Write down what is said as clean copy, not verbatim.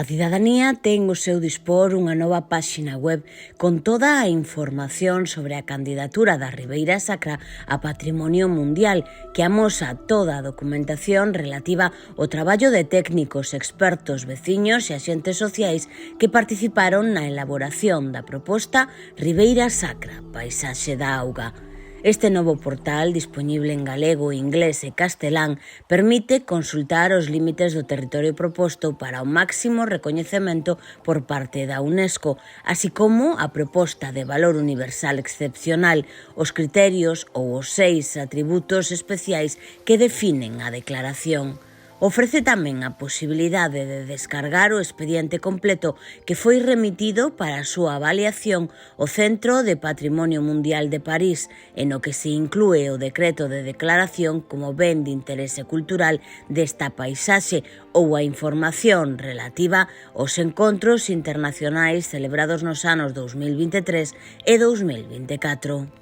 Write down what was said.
A cidadanía ten ao seu dispor unha nova páxina web con toda a información sobre a candidatura da Ribeira Sacra a Patrimonio Mundial, que amosa toda a documentación relativa ao traballo de técnicos, expertos, veciños e axentes sociais que participaron na elaboración da proposta Ribeira Sacra, Paisaxe da Auga. Este novo portal, dispoñible en galego, inglés e castelán, permite consultar os límites do territorio proposto para o máximo recoñecemento por parte da UNESCO, así como a proposta de valor universal excepcional, os criterios ou os 6 atributos especiais que definen a declaración. Ofrece tamén a posibilidade de descargar o expediente completo que foi remitido para a súa avaliación ao Centro de Patrimonio Mundial de París, en o que se inclúe o decreto de declaración como ben de interese cultural desta paisaxe ou a información relativa aos encontros internacionais celebrados nos anos 2023 e 2024.